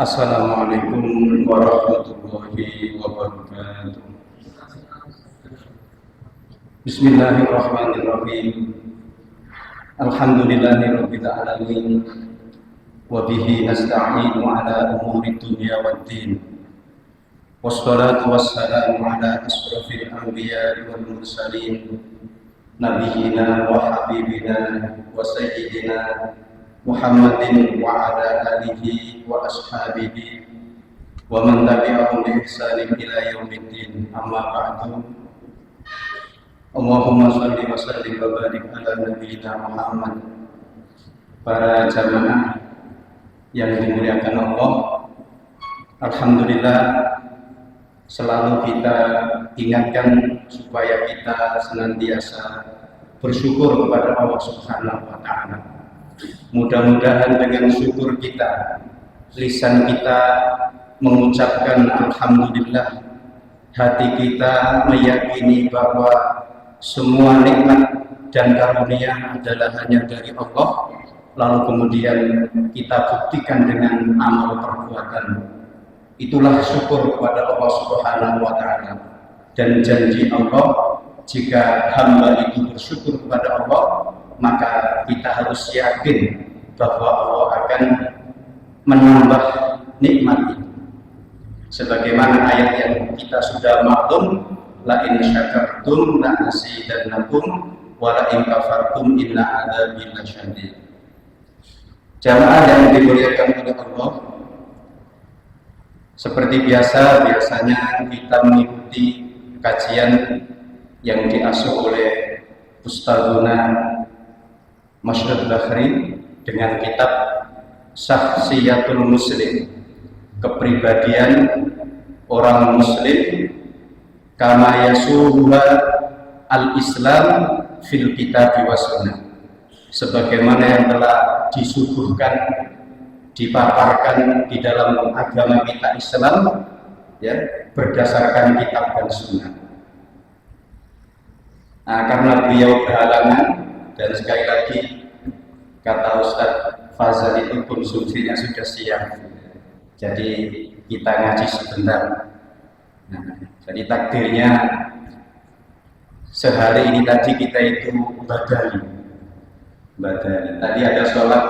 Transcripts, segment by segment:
Assalamualaikum warahmatullahi wabarakatuh. Bismillahirrahmanirrahim. Alhamdulillahirabbil alamin. Wa bihi nasta'inu ala umuri dunya waddin. Wassalatu wassalamu ala asrofil anbiya'i wal mursalin. Nabiyyina wa habibina wa sayyidina Muhammadin wa ala alihi wa ashabihi wa man tabi'ahum bi ihsanin ila yaumiddin. Amma ba'du. Allahumma shalli wa sallim wa barik ala nabiyyina Muhammad. Para jamaah yang dimuliakan Allah, alhamdulillah selalu kita ingatkan supaya kita senantiasa bersyukur kepada Allah Subhanahu wa taala. Mudah-mudahan dengan syukur kita, lisan kita mengucapkan alhamdulillah, hati kita meyakini bahwa semua nikmat dan karunia adalah hanya dari Allah, lalu kemudian kita buktikan dengan amal perbuatan. Itulah syukur kepada Allah Subhanahu wa taala. Dan janji Allah, jika hamba itu bersyukur kepada Allah, maka kita harus yakin bahwa Allah akan menambah nikmat itu. Sebagaimana ayat yang kita sudah maklum, la in syakartum la azidannakum wa la in kafartum inna adzabi lasyadid. Jamaah yang dimuliakan oleh Allah, seperti biasanya kita mengikuti kajian yang diasuh oleh Ustadzuna Masyrud Bakhri dengan kitab Syakhsiyatul Muslim, kepribadian orang muslim kama yasuha al-Islam fil kitab wa sunnah, sebagaimana yang telah disuguhkan, dipaparkan di dalam agama kita Islam, ya, berdasarkan kitab dan sunnah. Nah, karena beliau berhalangan, dan sekali lagi kata Ustadz Fazal itu konsumsinya sudah siang, jadi kita ngaji sebentar. Nah, jadi takdirnya sehari ini tadi kita itu badali. Tadi ada sholat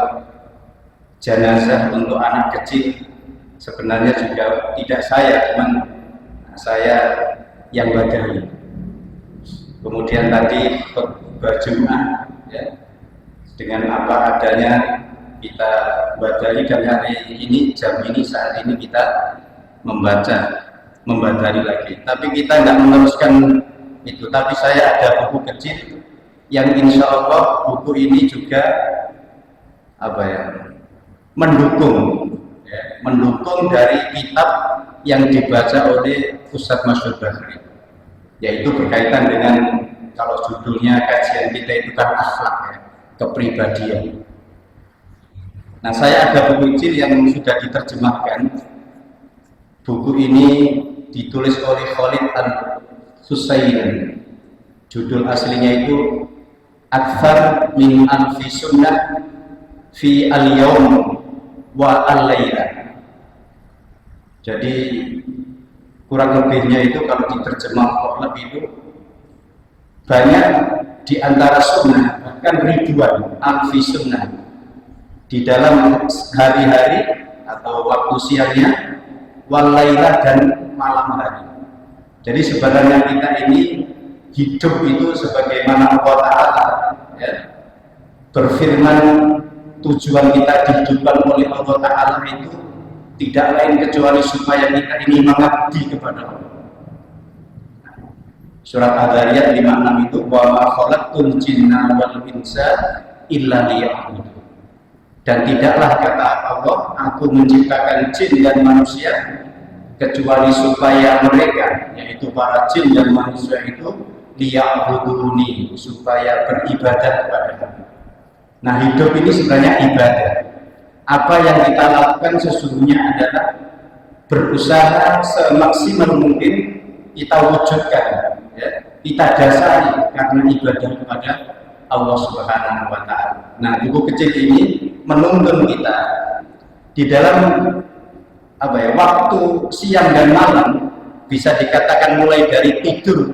jenazah untuk anak kecil, sebenarnya juga tidak saya, cuman saya yang badali. Kemudian tadi khutbah Jumat, ya, dengan apa adanya kita badali, dan hari ini jam ini saat ini kita membadali lagi. Tapi kita tidak meneruskan itu. Tapi saya ada buku kecil yang insya Allah buku ini juga mendukung dari kitab yang dibaca oleh Ustadz Masyrud Bakhri, yaitu berkaitan dengan, kalau judulnya kajian kita itu kan akhlak, ya, kepribadian. Nah, saya ada buku kecil yang sudah diterjemahkan. Buku ini ditulis oleh Khalid Al-Husaini. Judul aslinya itu Akthar min Alfi Sunnah fi al-Yawm wa al-Layla. Jadi kurang lebihnya itu kalau diterjemah lebih itu banyak di antara sunnah, bahkan ribuan alfi sunnah di dalam hari-hari atau waktu siangnya, walaylah, dan malam hari. Jadi sebenarnya kita ini hidup itu sebagaimana Allah Ta'ala, ya, berfirman, tujuan kita dihidupkan oleh Allah Ta'ala itu tidak lain kecuali supaya kita ini mengabdi kepada Allah. Surat Ad-Dariyat 56 itu, wa ma khalaqtul jinna wal insa illa liya'budun. Dan tidaklah, kata Allah, aku menciptakan jin dan manusia kecuali supaya mereka, yaitu para jin dan manusia itu, liya'buduni, supaya beribadah kepada aku. Nah, hidup ini sebenarnya ibadah. Apa yang kita lakukan sesungguhnya adalah berusaha semaksimal mungkin kita wujudkan, ya, kita dasari karena ibadah kepada Allah Subhanahu wa taala. Nah, buku kecil ini menuntun kita di dalam waktu siang dan malam, bisa dikatakan mulai dari tidur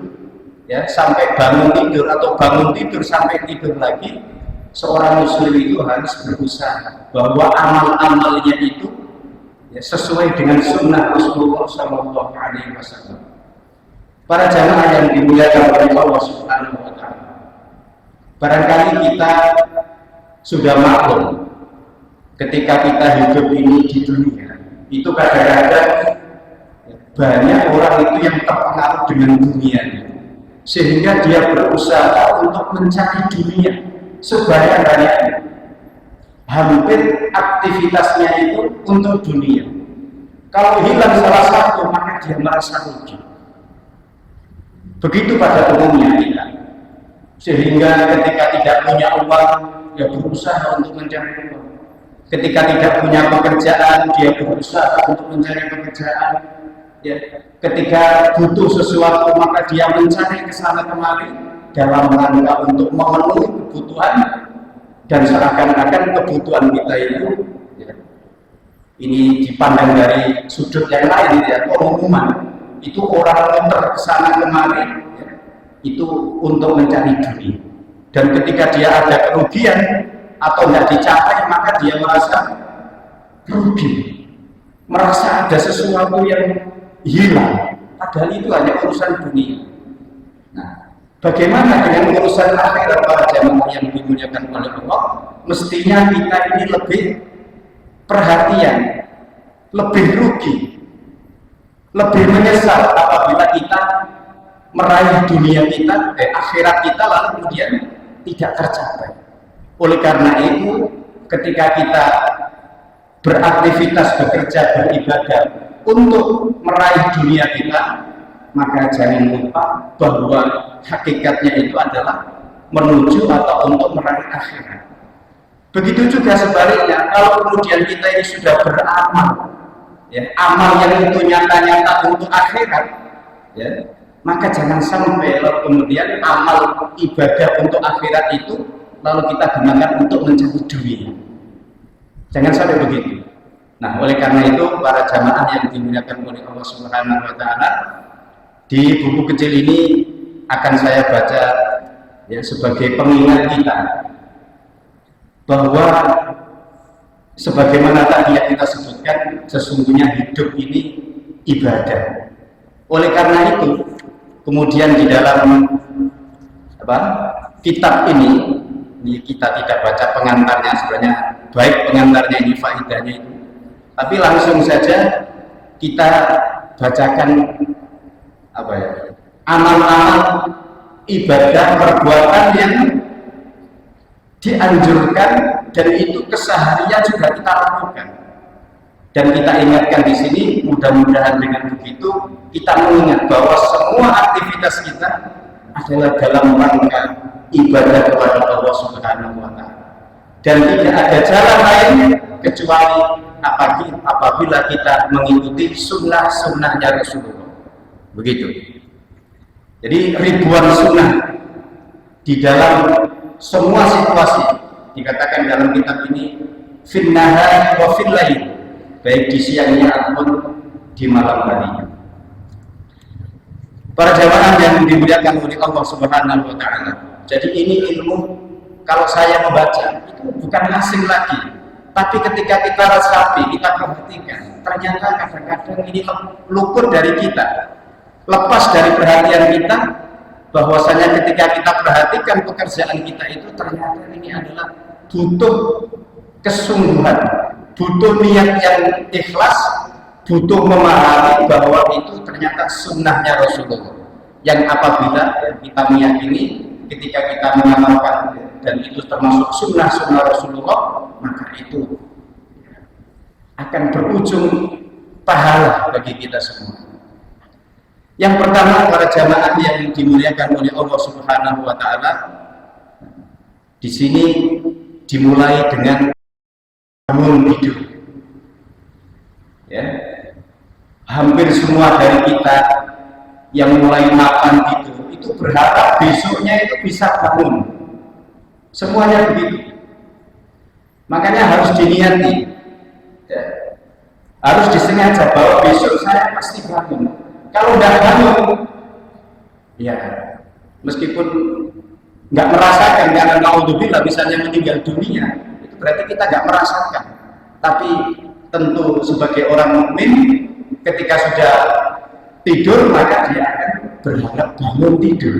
ya sampai bangun tidur, atau bangun tidur sampai tidur lagi, seorang muslim itu harus berusaha bahwa amal-amalnya itu ya, sesuai dengan sunnah Rasulullah Shallallahu Alaihi Wasallam. Para jamaah yang dimuliakan oleh Allah Subhanahu Wa Taala, barangkali kita sudah maklum ketika kita hidup ini di dunia, itu kadang-kadang banyak orang itu yang terpengaruh dengan dunia, sehingga dia berusaha untuk mencari dunia sebanyak-banyaknya. Hampir aktivitasnya itu untuk dunia. Kalau hilang salah satu, maka dia merasa rugi. Begitu pada umumnya kita. Sehingga ketika tidak punya uang, dia berusaha untuk mencari uang. Ketika tidak punya pekerjaan, dia berusaha untuk mencari pekerjaan. Ya, ketika butuh sesuatu, maka dia mencari ke sana kemari dalam rangka untuk memenuhi kebutuhan, dan seakan-akan kebutuhan kita itu ya, ini dipandang dari sudut yang lain ya, pengumuman itu orang muter ke sana kemari ya, itu untuk mencari dunia, dan ketika dia ada kerugian atau tidak dicapai, maka dia merasa rugi, merasa ada sesuatu yang hilang, padahal itu hanya urusan dunia. Nah, bagaimana dengan urusan akhirat para jamaah yang dimuliakan oleh Allah? Mestinya kita ini lebih perhatian, lebih rugi, lebih menyesal apabila kita meraih dunia kita, akhirat kita lalu kemudian tidak tercapai. Oleh karena itu, ketika kita beraktivitas, bekerja, beribadah untuk meraih dunia kita, maka jangan lupa bahwa hakikatnya itu adalah menuju atau untuk meraih akhirat. Begitu juga sebaliknya, kalau kemudian kita ini sudah beramal, ya, amal yang itu nyata-nyata untuk akhirat, ya, maka jangan sampai lalu kemudian amal ibadah untuk akhirat itu lalu kita gunakan untuk mencari dunia. Jangan sampai begitu. Nah, oleh karena itu para jamaah yang dimuliakan oleh Allah Subhanahu Wa Taala, di buku kecil ini akan saya baca ya sebagai pengingat kita bahwa sebagaimana tadi yang kita sebutkan, sesungguhnya hidup ini ibadah. Oleh karena itu, kemudian di dalam kitab ini kita tidak baca pengantarnya, sebenarnya baik pengantarnya ini faedahnya itu, tapi langsung saja kita bacakan amal-amal ibadah perbuatan yang dianjurkan dan itu keseharian juga kita lakukan. Dan kita ingatkan di sini, mudah-mudahan dengan begitu kita mengingat bahwa semua aktivitas kita adalah dalam rangka ibadah kepada Allah Subhanahu Wa Taala. Dan tidak ada jalan lain kecuali apabila kita mengikuti sunnah-sunnahnya Rasulullah. Begitu. Jadi ribuan sunnah di dalam semua situasi, dikatakan dalam kitab ini fin nahari wa fil lail, baik di siangnya ataupun di malam harinya. Para jamaah yang dimuliakan oleh Allah Subhanahu Wa Taala, jadi ini ilmu kalau saya membaca itu bukan asing lagi, tapi ketika kita resapi, kita perhatikan, ternyata kadang-kadang ini luput dari kita, lepas dari perhatian kita, bahwasanya ketika kita perhatikan pekerjaan kita itu ternyata ini adalah butuh kesungguhan, butuh niat yang ikhlas, butuh memahami bahwa itu ternyata sunnahnya Rasulullah, yang apabila kita meyakini ketika kita mengamalkan dan itu termasuk sunnah-sunnah Rasulullah, maka itu akan berujung pahala bagi kita semua. Yang pertama, para jamaah yang dimuliakan oleh Allah Subhanahu Wa Taala, di sini dimulai dengan bangun tidur. Ya, hampir semua dari kita yang mulai makan itu berharap besoknya itu bisa bangun. Semuanya begitu. Makanya harus diniati. Ya. Harus disengaja bahwa besok saya pasti bangun. Kalau nggak bangun, ya meskipun nggak merasakan karena naudzubillah misalnya meninggal dunia, itu berarti kita nggak merasakan. Tapi tentu sebagai orang mukmin, ketika sudah tidur maka dia akan berharap bangun tidur.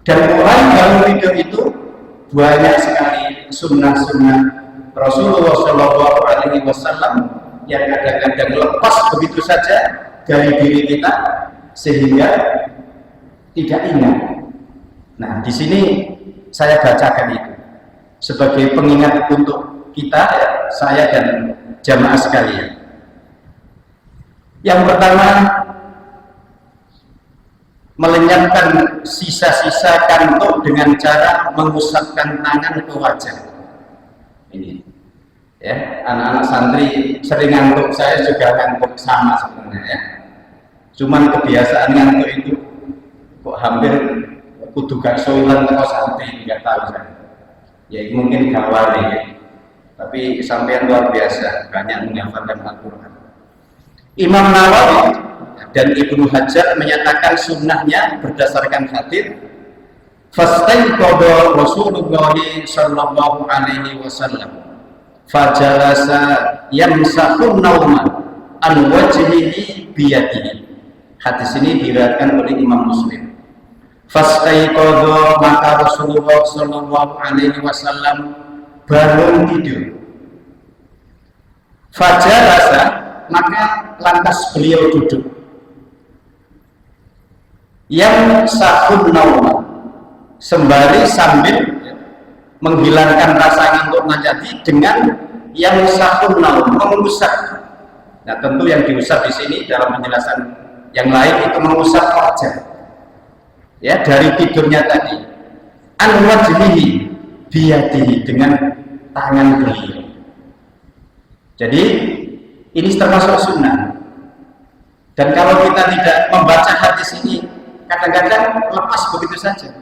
Dan mulai bangun tidur itu banyak sekali sunnah-sunnah Rasulullah Shallallahu Alaihi Wasallam yang kadang-kadang lepas begitu saja dari diri kita sehingga tidak ingat. Nah, di sini saya bacakan itu sebagai pengingat untuk kita, ya, saya dan jamaah sekalian. Yang pertama, melenyapkan sisa-sisa kantuk dengan cara mengusapkan tangan ke wajah. Ini, ya, anak-anak santri sering ngantuk, saya juga ngantuk sama sebenarnya, ya. Cuman kebiasaan ngantuk itu kok hampir kudu gak solan atau santri, nggak tahu saya. Ya mungkin gawari, ya. Tapi sampean luar biasa, banyak menghafalkan Al-Quran. Imam Nawawi dan Ibnu Hajar menyatakan sunnahnya berdasarkan hadits fastaiqadha Rasulullah sallallahu alaihi wasallam fajalasa yamsahu nauma an wajhihi biyadihi. Hadis ini diriwayatkan oleh Imam Muslim. Fastaiqadha, maka Rasulullah sallallahu alaihi wasallam bangun tidur. Fajalasa, maka lantas beliau duduk. Yang sahun nauma, sembari sambil menghilangkan rasa ngantuk tadi dengan yang sahun nauma, mengusap. Nah, tentu yang diusap di sini dalam penjelasan yang lain itu mengusap wajah, ya, dari tidurnya tadi. An wajhihi biyadihi, dengan tangan beliau. Jadi ini termasuk sunnah. Dan kalau kita tidak membaca hadis ini, kadang-kadang lepas begitu saja.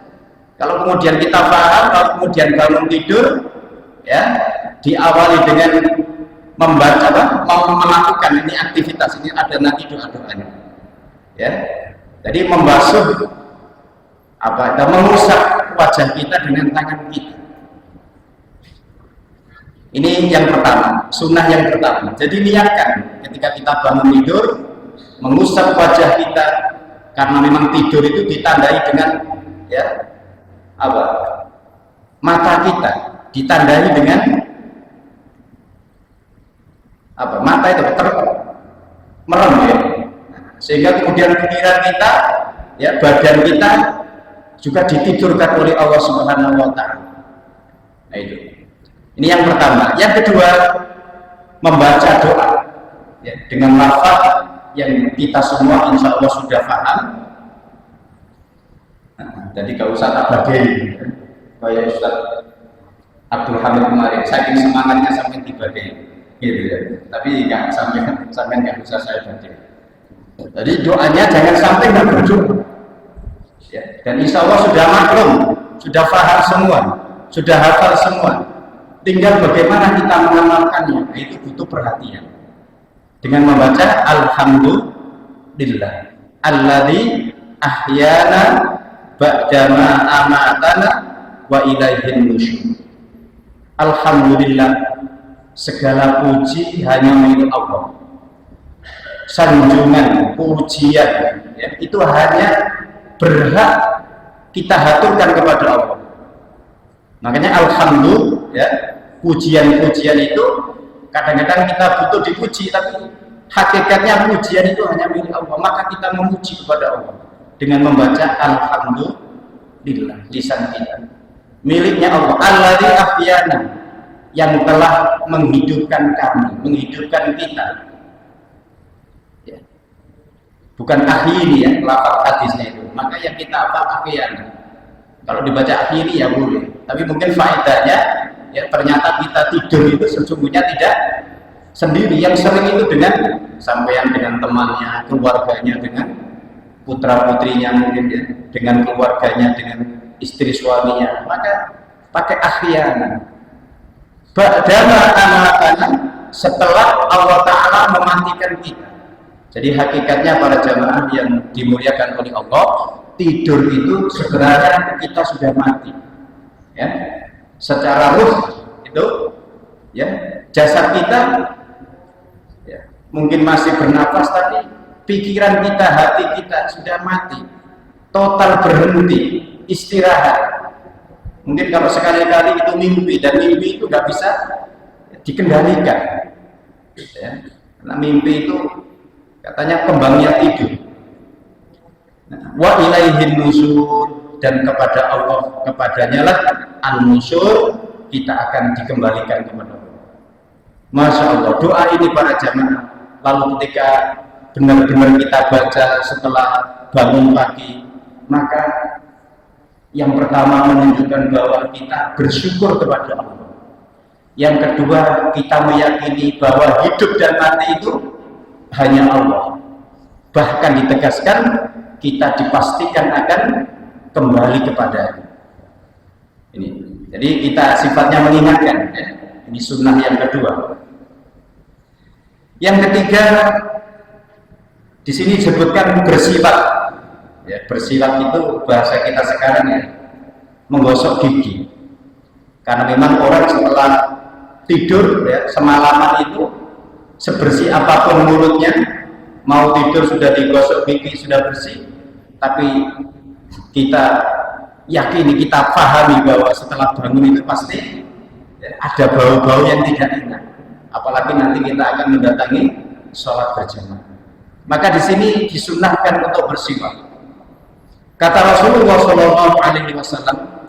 Kalau kemudian kita paham, kalau kemudian bangun tidur, ya, diawali dengan membaca, melakukan ini aktivitas ini, ada nanti doa-doanya, ya. Jadi membasuh dan mengusap wajah kita dengan tangan kita. Ini yang pertama, sunnah yang pertama. Jadi niatkan ketika kita bangun tidur, mengusap wajah kita, karena memang tidur itu ditandai dengan, ya, mata kita ditandai dengan mata itu merem, ya. Sehingga kemudian pikiran kita, ya, badan kita juga ditidurkan oleh Allah Subhanahu wa Ta'ala. Nah, itu. Ini yang pertama. Yang kedua, membaca doa, ya, dengan lafaz yang kita semua insya Allah sudah paham. Nah, jadi gak usah tak bagi kayak Ustaz Abdul Hamid kemarin, saking semangatnya sampai dibagi, gitu, ya. Tapi nggak sampai nggak bisa saya bagi. Jadi doanya jangan sampai nggak berdoa, ya. Dan insya Allah sudah maklum, sudah paham semua, sudah hafal semua. Tinggal bagaimana kita mengamalkannya, itu butuh perhatian. Dengan membaca Alhamdulillah alladzi ahyana ba'dama amatana wa ilaihin nusyur. Alhamdulillah, segala puji hanya milik Allah. Sanjungan, pujian, ya, itu hanya berhak kita haturkan kepada Allah. Makanya alhamdulillah, ya, pujian-pujian itu kadang-kadang kita butuh dipuji, tapi hakikatnya pujian itu hanya milik Allah. Maka kita memuji kepada Allah dengan membaca alhamdulillah, lisan kita miliknya Allah. Alladzi ahyana, yang telah menghidupkan kami, menghidupkan kita, ya. Bukan ahyini, ya, lafaz hadisnya itu. Maka yang kita ahyana, kalau dibaca ahyini ya boleh, tapi mungkin faedahnya, ya, ternyata kita tidur itu sesungguhnya tidak sendiri. Yang sering itu dengan sampean, dengan temannya, keluarganya, dengan putra putrinya mungkin, ya, dengan keluarganya, dengan istri suaminya. Maka pakai ahyana. Ba'dama amatana, setelah Allah Ta'ala mematikan kita. Jadi hakikatnya para jamaah yang dimuliakan oleh Allah, tidur itu sebenarnya kita sudah mati, ya. Secara ruh itu, ya, jasad kita, ya, mungkin masih bernapas, tapi pikiran kita, hati kita sudah mati, total berhenti, istirahat. Mungkin kalau sekali-kali itu mimpi, dan mimpi itu nggak bisa dikendalikan, ya. Karena mimpi itu katanya kembangnya tidur. Wa ilaihin nusur, dan kepada Allah, kepadanya lah an-nusur, kita akan dikembalikan kepada Allah. Masya Allah, doa ini para jamaah, lalu ketika benar-benar kita baca setelah bangun pagi, maka yang pertama menunjukkan bahwa kita bersyukur kepada Allah. Yang kedua, kita meyakini bahwa hidup dan mati itu hanya Allah. Bahkan ditegaskan, kita dipastikan akan kembali kepada-Nya. Ini. Jadi kita sifatnya mengingatkan, ya. Ini sunnah yang kedua. Yang ketiga, di sini disebutkan bersiwak. Ya, bersiwak itu bahasa kita sekarang, ya, menggosok gigi. Karena memang orang setelah tidur, ya, semalaman itu sebersih apapun mulutnya, mau tidur sudah digosok gigi, sudah bersih. Tapi kita yakini, kita pahami bahwa setelah bangun itu pasti, ya, ada bau-bau yang tidak enak. Apalagi nanti kita akan mendatangi sholat berjamaah. Maka di sini disunnahkan untuk bersiwak. Kata Rasulullah SAW,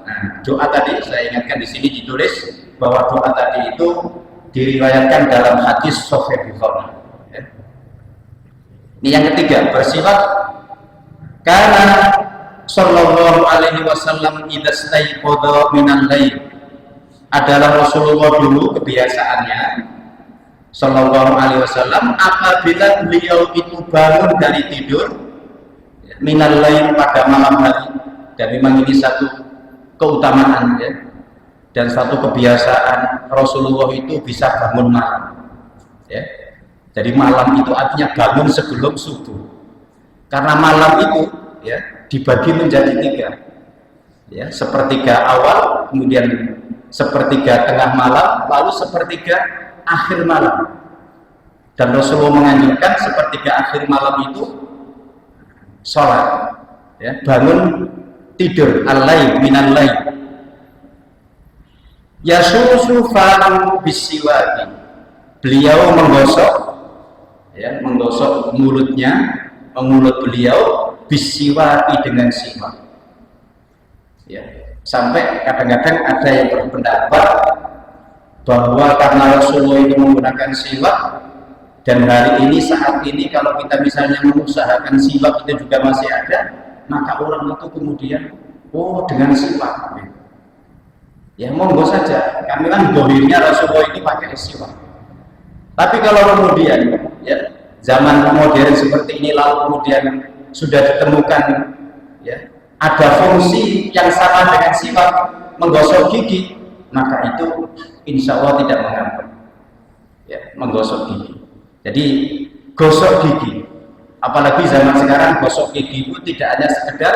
nah, doa tadi saya ingatkan di sini ditulis bahwa doa tadi itu diriwayatkan dalam hadis Sahih Bukhari. Ya. Ini yang ketiga, bersiwak. Karena Sallallahu Alaihi Wasallam idza staiqadha minal lail, adalah Rasulullah dulu kebiasaannya Sallallahu Alaihi Wasallam apabila beliau itu bangun dari tidur minal lail pada malam hari, dan memang ini satu keutamaan, ya, dan satu kebiasaan Rasulullah itu bisa bangun malam, ya. Jadi malam itu artinya bangun sebelum subuh, karena malam itu, ya, dibagi menjadi tiga, ya, sepertiga awal, kemudian sepertiga tengah malam, lalu sepertiga akhir malam. Dan Rasulullah menganjurkan sepertiga akhir malam itu sholat, ya, bangun tidur, al-lail minal lail. Yasusu fa'u bisiwaki, beliau menggosok, ya, menggosok mulutnya, mulut beliau bisiwaki dengan siwak, ya. Sampai kadang-kadang ada yang berpendapat bahwa karena Rasulullah itu menggunakan siwak, dan hari ini, saat ini, kalau kita misalnya mengusahakan siwak itu juga masih ada, maka orang itu kemudian, oh, dengan siwak, ya, monggo saja. Kami kan dohirnya Rasulullah ini pakai siwak. Tapi kalau kemudian, ya, zaman modern seperti ini, lalu kemudian sudah ditemukan, ya, ada fungsi yang sama dengan siwak, menggosok gigi, maka itu insya Allah tidak mengapa, ya, menggosok gigi. Jadi gosok gigi, apalagi zaman sekarang gosok gigi itu tidak hanya sekedar,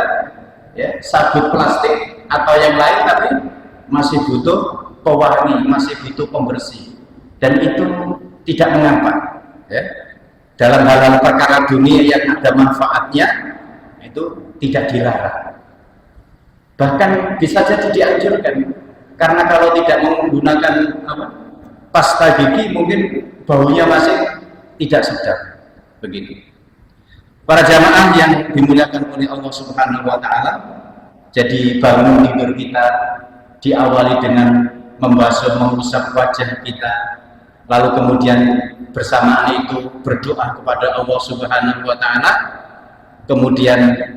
ya, sabut plastik atau yang lain, tapi masih butuh pewarni, masih butuh pembersih, dan itu tidak mengapa, ya. Dalam hal-hal perkara dunia yang ada manfaatnya itu tidak dilarang, bahkan bisa jadi dianjurkan, karena kalau tidak menggunakan pasta gigi mungkin baunya masih tidak sedap, begitu. Para jamaah yang dimuliakan oleh Allah Subhanahu wa Ta'ala, jadi bangun tidur kita diawali dengan membasuh, mengusap wajah kita, lalu kemudian bersamaan itu berdoa kepada Allah Subhanahu wa Ta'ala, kemudian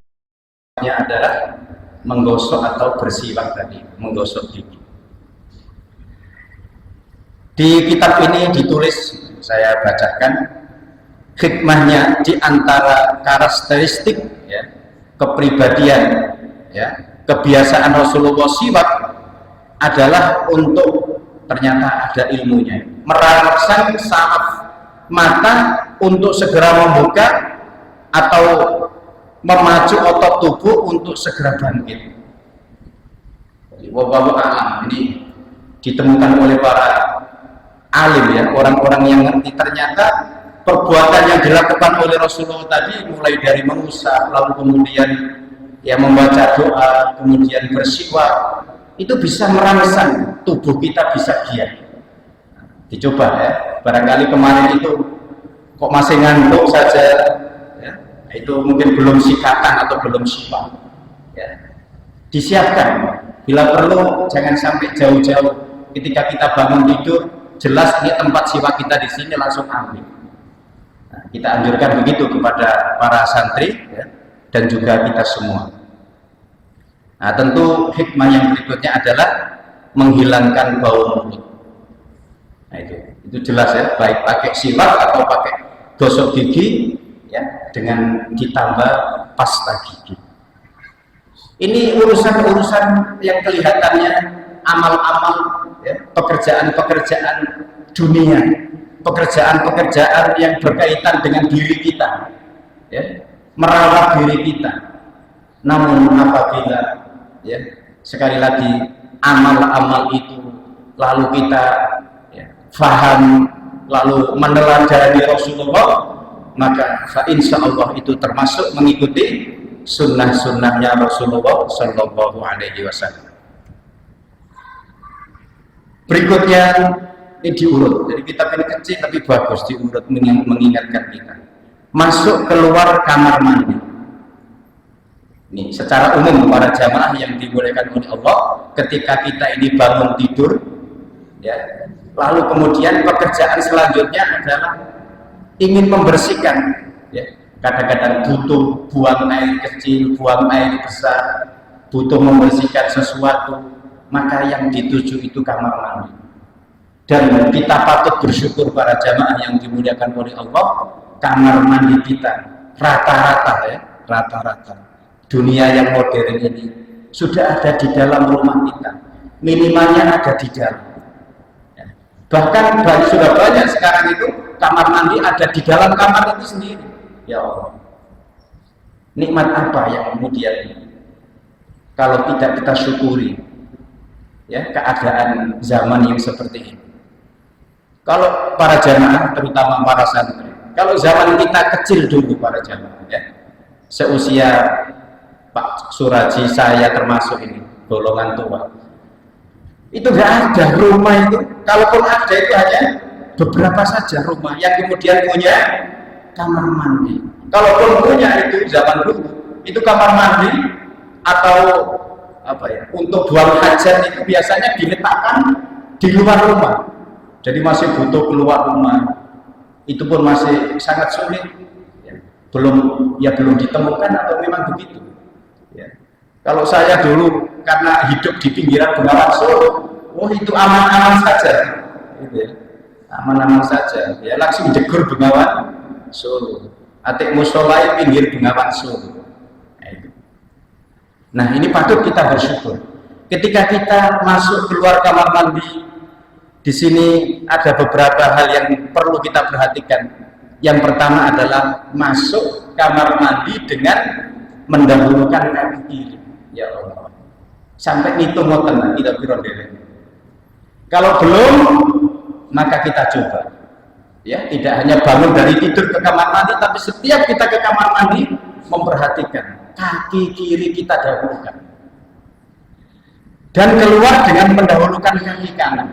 adalah menggosok atau bersiwak tadi, menggosok gigi. Di kitab ini ditulis, saya bacakan hikmahnya, di antara karakteristik, ya, kepribadian, ya, kebiasaan Rasulullah siwak adalah untuk ternyata ada ilmunya. Merangsang saraf mata untuk segera membuka atau memacu otot tubuh untuk segera bangkit. Wallahu a'lam. Ini ditemukan oleh para alim ya, orang-orang yang ngerti. Ternyata perbuatan yang dilakukan oleh Rasulullah tadi, mulai dari mengusap, lalu kemudian ya membaca doa, kemudian bersiwak, itu bisa merangsang tubuh kita bisa giat. Dicoba ya, barangkali kemarin itu kok masih ngantuk saja ya, itu mungkin belum sikatan atau belum siwak ya. Disiapkan, bila perlu jangan sampai jauh-jauh. Ketika kita bangun tidur, jelas ini tempat siwak kita di sini, langsung ambil. Nah, kita anjurkan begitu kepada para santri ya, dan juga kita semua. Nah, tentu hikmah yang berikutnya adalah menghilangkan bau mulut. Nah, itu jelas ya, baik pakai siwak atau pakai gosok gigi ya, dengan ditambah pasta gigi. Ini urusan-urusan yang kelihatannya amal-amal ya, pekerjaan-pekerjaan dunia, pekerjaan-pekerjaan yang berkaitan dengan diri kita ya, merawat diri kita. Namun apabila ya, sekali lagi amal-amal itu lalu kita ya, faham, lalu meneladani Rasulullah, maka insya Allah itu termasuk mengikuti sunnah-sunnahnya Rasulullah Shallallahu Alaihi Wasallam. Berikutnya ini diurut, jadi kitab ini kecil tapi bagus, diurut mengingatkan kita. Masuk keluar kamar mandi. Ini secara umum para jamaah yang dimuliakan oleh Allah, ketika kita ini bangun tidur, ya, lalu kemudian pekerjaan selanjutnya adalah ingin membersihkan, ya, kadang-kadang butuh buang air kecil, buang air besar, butuh membersihkan sesuatu, maka yang dituju itu kamar mandi. Dan kita patut bersyukur para jamaah yang dimuliakan oleh Allah, kamar mandi kita rata-rata ya, rata-rata dunia yang modern ini sudah ada di dalam rumah kita, minimalnya ada di dalam ya. Bahkan sudah banyak sekarang itu kamar mandi ada di dalam kamar itu sendiri. Ya Allah, nikmat apa yang kemudian kalau tidak kita syukuri ya, keadaan zaman yang seperti ini. Kalau para jamaah, terutama para santri, kalau zaman kita kecil dulu para jamaah ya, seusia Pak Suraji, saya termasuk ini golongan tua, itu nggak ada rumah itu, kalaupun ada itu hanya beberapa saja rumah yang kemudian punya kamar mandi. Kalaupun punya itu zaman dulu, itu kamar mandi atau apa ya, untuk buang hajat itu biasanya diletakkan di luar rumah. Jadi masih butuh keluar rumah. Itu pun masih sangat sulit. Ya, belum ditemukan atau memang begitu. Ya. Kalau saya dulu karena hidup di pinggiran Bengawan Solo, itu aman-aman saja. Gitu ya. Aman-aman saja. Ya, langsung jegur Bengawan Solo. Atik musolai pinggir Bengawan Solo. Nah, ini patut kita bersyukur. Ketika kita masuk keluar kamar mandi, di sini ada beberapa hal yang perlu kita perhatikan. Yang pertama adalah masuk kamar mandi dengan mendahulukan kaki kiri. Ya Allah. Sampai ngitung ngoten kita piro-piro. Kalau belum, maka kita coba. Ya, tidak hanya bangun dari tidur ke kamar mandi, tapi setiap kita ke kamar mandi memperhatikan kaki kiri kita dahulukan dan keluar dengan mendahulukan kaki kanan.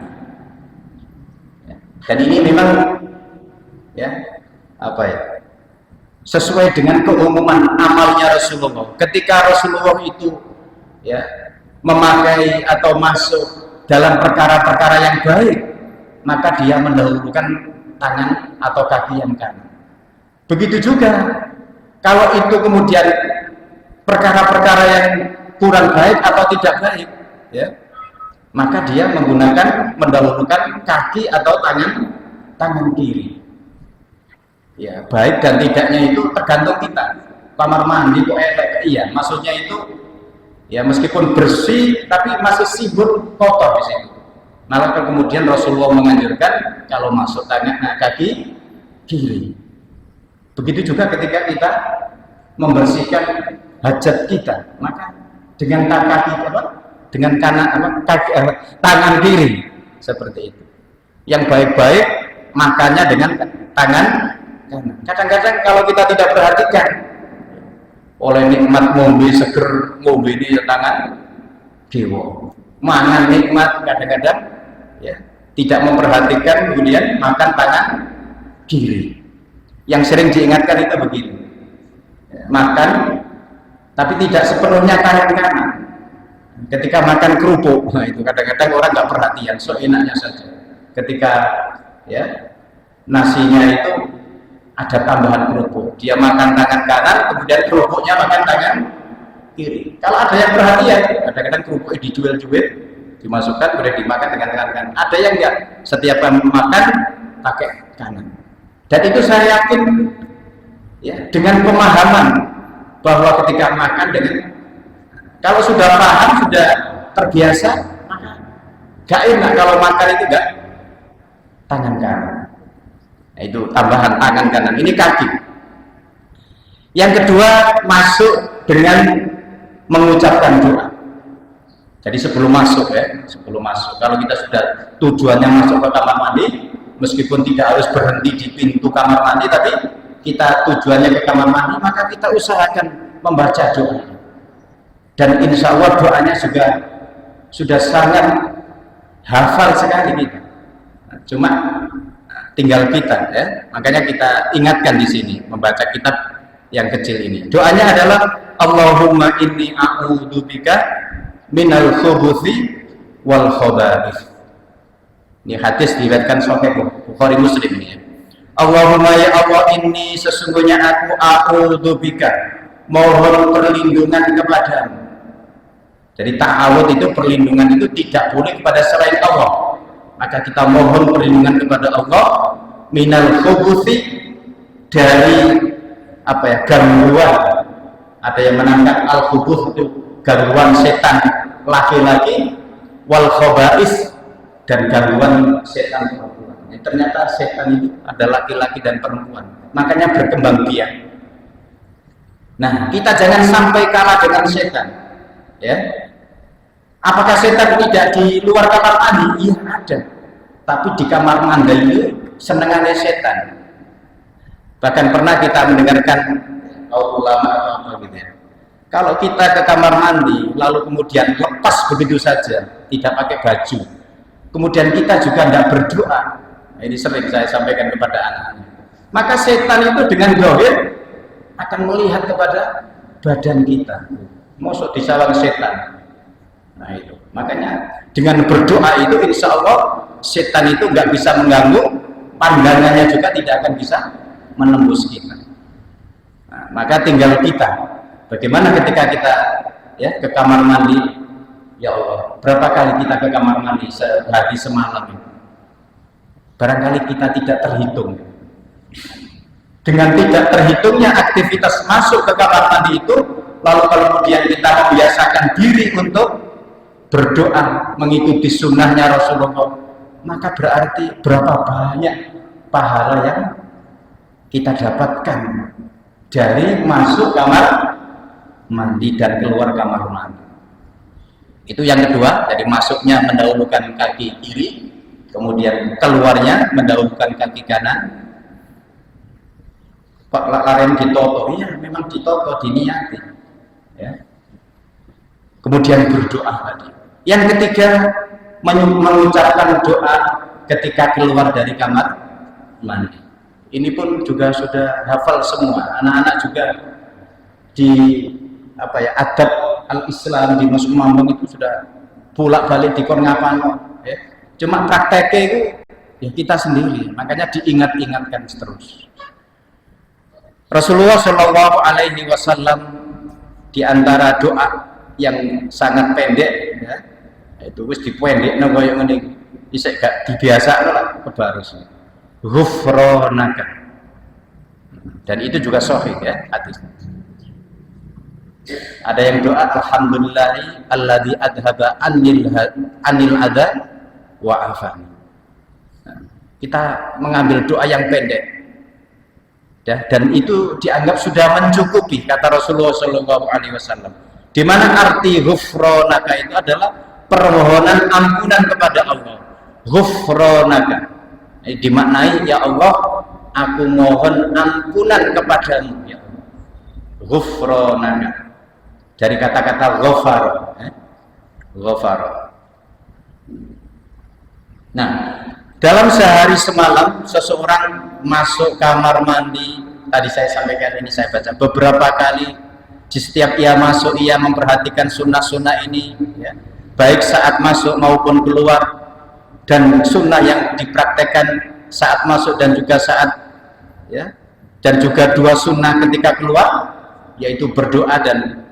Ya. Dan ini memang ya apa ya, sesuai dengan keumuman amalnya Rasulullah. Ketika Rasulullah itu ya memakai atau masuk dalam perkara-perkara yang baik, maka dia mendahulukan tangan atau kaki yang kanan. Begitu juga kalau itu kemudian perkara-perkara yang kurang baik atau tidak baik, ya, maka dia mendahulukan kaki atau tangan kiri. Ya, baik dan tidaknya itu tergantung kita. Kamar mandi kok elek, iya, maksudnya itu ya meskipun bersih tapi masih sibuk kotor di situ. Maka kemudian Rasulullah menganjurkan kalau masuk kaki kiri. Begitu juga ketika kita membersihkan hajat kita, maka dengan kaki dengan tangan kiri seperti itu. Yang baik-baik makannya dengan tangan kanan. Kadang-kadang kalau kita tidak perhatikan, oleh nikmat ngombe seger, ngombe ini tangan dewa. Mangan nikmat kadang-kadang ya tidak memperhatikan, kemudian makan tangan kiri. Yang sering diingatkan itu begini, makan tapi tidak sepenuhnya tangan kanan. Ketika makan kerupuk, nah itu kadang-kadang orang nggak perhatian, so enaknya saja. Ketika ya nasinya itu ada tambahan kerupuk, dia makan tangan kanan, kemudian kerupuknya makan tangan kiri. Kalau ada yang perhatian, kadang-kadang kerupuknya dijual-jual, dimasukkan, kemudian dimakan dengan tangan kanan. Ada yang enggak, setiap makan pakai kanan. Dan itu saya yakin ya dengan pemahaman bahwa ketika makan kalau sudah paham, sudah terbiasa, maka gak enak kalau makan itu gak tangan kanan. Nah, itu tambahan tangan kanan. Ini kaki. Yang kedua, masuk dengan mengucapkan doa. Jadi sebelum masuk kalau kita sudah tujuannya masuk ke kamar mandi, meskipun tidak harus berhenti di pintu kamar mandi, tapi kita tujuannya ke kamar mandi, maka kita usahakan membaca doa. Dan insya Allah doanya juga sudah sangat hafal sekali kita. Cuma tinggal kita ya. Makanya kita ingatkan di sini membaca kitab yang kecil ini. Doanya adalah Allahumma inni a'udzubika minal khubuthi wal khaba'ith. Ini hadis diriwayatkan Sahih Bukhari Muslim ini ya. Allahumma ya Allah, inni sesungguhnya aku a'udzubika, mohon perlindungan kepadamu. Jadi ta'awud itu perlindungan itu tidak boleh kepada selain Allah. Maka kita mohon perlindungan kepada Allah minal khubuthi, dari gangguan. Ada yang menangkap al-khubuth itu gangguan setan laki-laki, wal khaba'is, dan gangguan setan perempuan. Ternyata setan itu ada laki-laki dan perempuan, makanya berkembang biak. Nah, kita jangan sampai kalah dengan setan ya. Apakah setan tidak di luar kamar mandi? Iya ada, tapi di kamar mandi itu senengannya setan. Bahkan pernah kita mendengarkan ulama atau apa gitu ya, kalau kita ke kamar mandi lalu kemudian lepas begitu saja, tidak pakai baju, kemudian kita juga tidak berdoa, nah, ini sering saya sampaikan kepada anak-anak, maka setan itu dengan zahir akan melihat kepada badan kita, mosok disawang setan. Nah itu, makanya dengan berdoa itu insya Allah setan itu nggak bisa mengganggu, pandangannya juga tidak akan bisa menembus kita. Nah, maka tinggal kita, bagaimana ketika kita ya ke kamar mandi, ya Allah, berapa kali kita ke kamar mandi sehari semalam ini? Barangkali kita tidak terhitung. Dengan tidak terhitungnya aktivitas masuk ke kamar mandi itu, lalu kemudian kita membiasakan diri untuk berdoa mengikuti sunnahnya Rasulullah, maka berarti berapa banyak pahala yang kita dapatkan dari masuk kamar mandi dan keluar kamar mandi. Itu yang kedua, dari masuknya mendahulukan kaki kiri, kemudian keluarnya mendahulukan kaki kanan. Pak laren ditoto, iya memang ditoto, diniati ya. Kemudian berdoa tadi. Yang ketiga, mengucapkan doa ketika keluar dari kamar mandi. Ini pun juga sudah hafal semua, anak-anak juga di adab al-Islam di Masuk Mambung itu sudah bolak-balik di ngapano ya. Cuma prakteknya itu ya kita sendiri, makanya diingat-ingatkan terus. Rasulullah Shallallahu Alaihi Wasallam di antara doa yang sangat pendek ya, itu wis dipendek nang koyo ngene iki gak dibiasakno lah kebarus. Ghufranaka. Dan itu juga sahih ya hadis. Ada yang doa alhamdulillahi alladzi adhaba anil adha wa'afani. Kita mengambil doa yang pendek, ya, dan itu dianggap sudah mencukupi, kata Rasulullah SAW. Di mana arti ghufranaka itu adalah permohonan ampunan kepada Allah. Ghufranaka dimaknai, ya Allah, aku mohon ampunan kepadamu, ya Allah. Ghufranaka dari kata-kata ghafar, ghafar. Nah, dalam sehari semalam seseorang masuk kamar mandi, tadi saya sampaikan ini, saya baca beberapa kali, di setiap ia masuk ia memperhatikan sunnah-sunnah ini, ya, baik saat masuk maupun keluar, dan sunnah yang dipraktekkan saat masuk dan juga saat, ya, dan juga dua sunnah ketika keluar, yaitu berdoa dan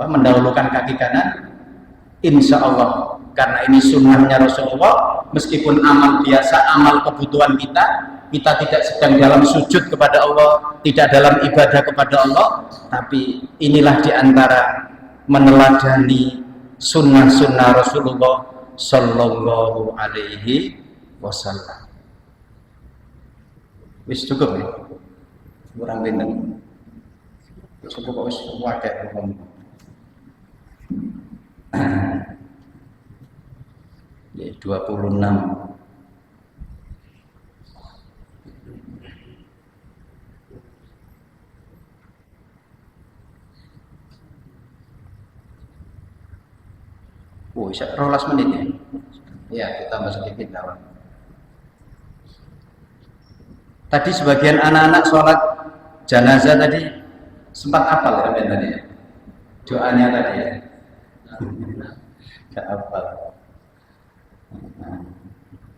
mendahulukan kaki kanan. Insya Allah, karena ini sunnahnya Rasulullah, meskipun amal biasa, amal kebutuhan kita tidak sedang dalam sujud kepada Allah, tidak dalam ibadah kepada Allah, tapi inilah diantara meneladani sunnah-sunnah Rasulullah Sallallahu Alaihi Wasallam. Wis cukup ya? Kurang bintang. Cukup wis wakai ngomong. Ya, 26. Oh, 12 menit ya? Ya, kita tambah sedikit lawan. Tadi sebagian anak-anak sholat jenazah tadi sempat hafal ya tadi ya? Doanya tadi ya? Gak hafal.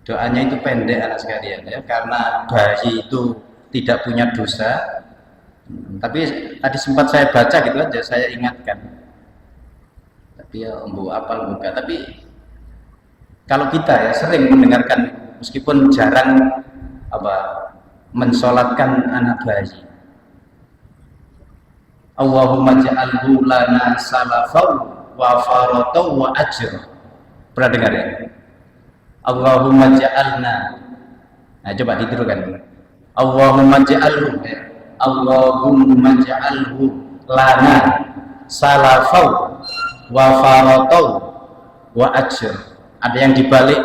Doanya itu pendek anak sekalian ya, karena bayi itu tidak punya dosa. Tapi tadi sempat saya baca gitu aja, saya ingatkan. Tapi ya apal buka. Tapi kalau kita ya sering mendengarkan, meskipun jarang mensolatkan anak bayi. Allahumma ja'alhu lana salafau wa faratau wa ajr. Pernah dengar ya? Allahumma ja'alna. Nah, coba ditirukan. Allahumma ja'alhu, Allahumma ja'alhu lana salafau wa faratau wa ajr. Ada yang dibalik,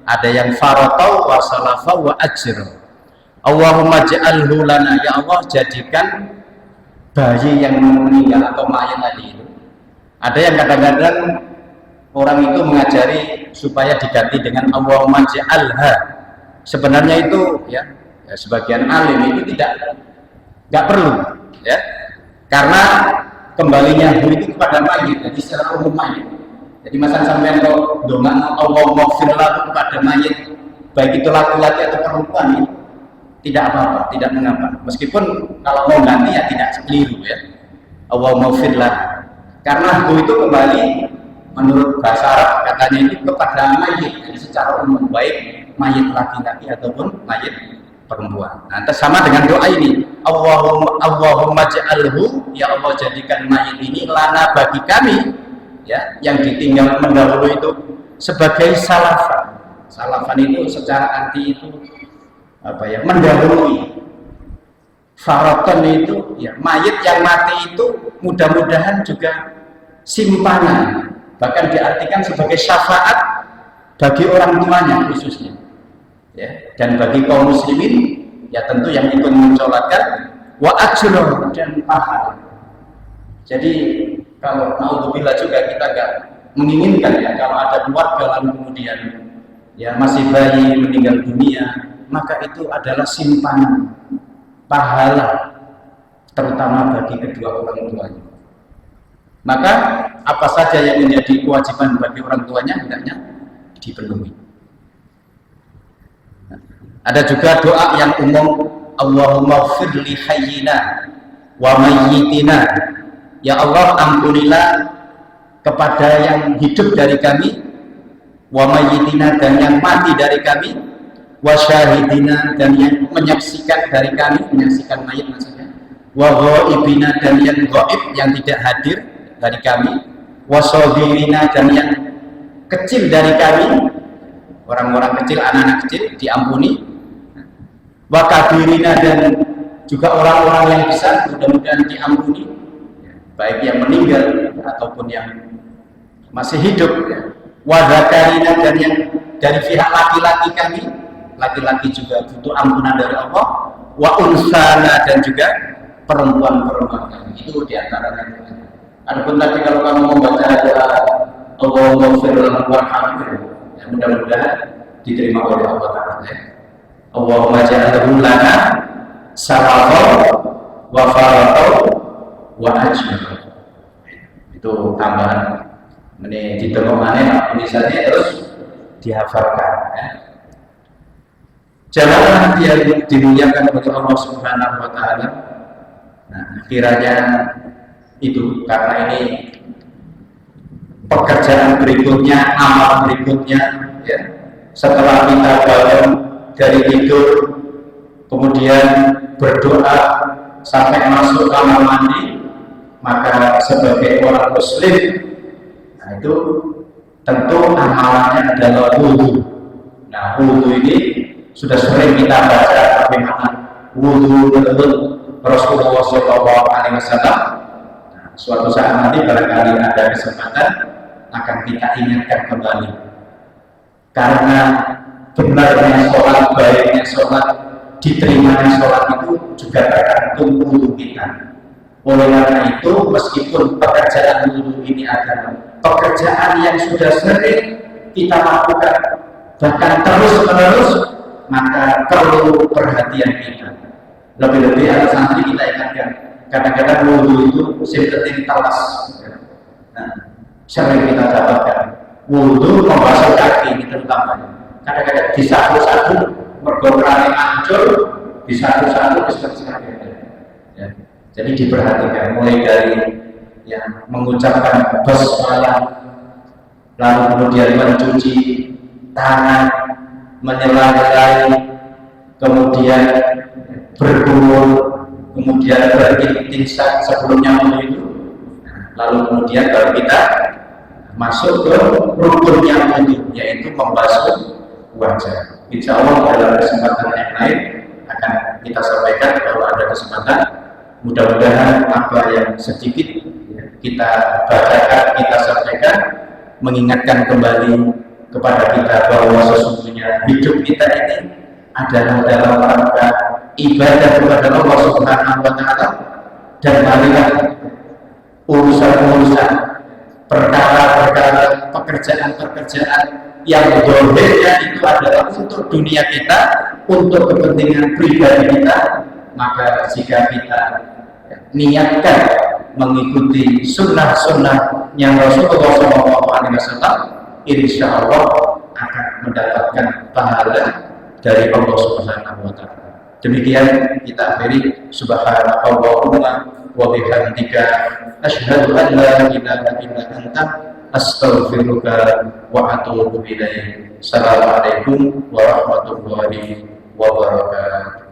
ada yang faratau wa salafau wa ajr. Allahumma ja'alhu lana, ya Allah jadikan bayi yang meninggal atau mayat tadi itu. Ada yang kadang-kadang orang itu mengajari supaya diganti dengan Allahumma ja'alha. Sebenarnya itu ya sebagian alim itu nggak perlu ya, karena kembalinya hu itu kepada mayit, jadi secara umum mayit. Jadi masa sampai kalau doa Allahumma firlahu kepada mayit, baik itu laki-laki atau perempuan, itu tidak apa-apa, tidak mengapa. Meskipun kalau mau ganti ya tidak keliru ya. Allahumma firlahu, karena hu itu kembali menurut bahasa Arab katanya itu kepada mayit, jadi secara umum, baik mayit laki-laki ataupun mayit perempuan. Nah, sama dengan doa ini, Allahumma ja'alhu, ya Allah jadikan mayit ini lana bagi kami, ya, yang ditinggal mendahulu itu sebagai salafan. Salafan itu secara arti itu mendahului. Faraton itu ya mayit yang mati itu mudah-mudahan juga simpanan, bahkan diartikan sebagai syafaat bagi orang tuanya khususnya, ya, dan bagi kaum muslimin ya tentu yang ikut mensolatkan, wa ajrun, dan pahala. Jadi kalau naudzubillah juga kita gak menginginkan ya kalau ada keluarga lalu kemudian ya masih bayi meninggal dunia, maka itu adalah simpanan pahala terutama bagi kedua orang tuanya. Maka apa saja yang menjadi kewajiban bagi orang tuanya hendaknya dipenuhi. Ada juga doa yang umum, Allahumma firli hayyina wa mayyitina, ya Allah ampunilah kepada yang hidup dari kami, wa mayyitina, dan yang mati dari kami, wa syahidina, dan yang menyaksikan dari kami, menyaksikan mayit maksudnya, wa ghaibina, dan yang ghaib, yang tidak hadir dari kami, wa saghirina, dan yang kecil dari kami, orang-orang kecil, anak-anak kecil diampuni. Wa kabirina, dan juga orang-orang yang besar mudah-mudahan diampuni, baik yang meninggal ataupun yang masih hidup. Wa dzakarina, dan yang dari pihak laki-laki kami, laki-laki juga butuh ampunan dari Allah. Wa unsana, dan juga perempuan-perempuan kami, itu diantaranya. Adapun tadi kalau kamu membaca doa Allahumma ighfir lahu warhamhu, ya, mudah-mudahan diterima oleh Allah Ta'ala. Allahumma ja'alhu lana salafan wa faratan wa ajran. Itu tambahan. Ini ditemukannya tulisannya terus dihafalkan. Ya. Jamaah yang dimuliakan oleh Allah Subhanahu wa Ta'ala. Nah, kiranya itu, karena ini pekerjaan berikutnya, amal berikutnya, ya. Setelah kita bangun dari tidur, kemudian berdoa sampai masuk kamar mandi, maka sebagai orang muslim, nah itu tentu amalannya adalah wudhu. Nah, wudhu ini sudah sering kita baca bagaimana wudhu menurut Rasulullah SAW. Suatu saat nanti barangkali ada kesempatan akan kita ingatkan kembali, karena benarnya sholat, baiknya sholat, diterimanya sholat itu juga tergantung wudhu kita. Oleh karena itu, meskipun pekerjaan wudhu ini adalah pekerjaan yang sudah sering kita lakukan, bahkan terus-menerus, maka perlu perhatian kita. Lebih-lebih anak santri kita ingatkan, kadang-kadang wudhu itu penting talas. Nah, sering kita dapatkan wudhu membasuh kaki ini terutama. Kadang-kadang di satu-satu mergokrani hancur, di satu-satu ya. Jadi diperhatikan mulai dari yang mengucapkan basmalah, lalu kemudian mencuci tangan, menyela-nyelai, kemudian berkumur, kemudian berintisab sebelumnya itu, lalu kemudian baru kita masuk ke rukunnya wudhu, yaitu membasuh wajah. Insya Allah dalam kesempatan yang lain akan kita sampaikan kalau ada kesempatan. Mudah-mudahan apa yang sedikit kita bacakan, kita sampaikan, mengingatkan kembali kepada kita bahwa sesungguhnya hidup kita ini adalah dalam rangka ibadah kepada Allah Subhanahu wa Ta'ala, dan marilah urusan-urusan, perkara-perkara, pekerjaan-pekerjaan yang dohirnya itu adalah untuk dunia kita, untuk kepentingan pribadi kita, maka jika kita niatkan mengikuti sunnah-sunnah yang Rasulullah SAW, insya Allah akan mendapatkan pahala dari Allah Subhanahu wa Ta'ala. Demikian kita akhiri. Subhanakallahumma wa bihamdika asyhadu an la ilaha illa anta astaghfiruka wa atubu ilaik. Assalamualaikum warahmatullahi wabarakatuh.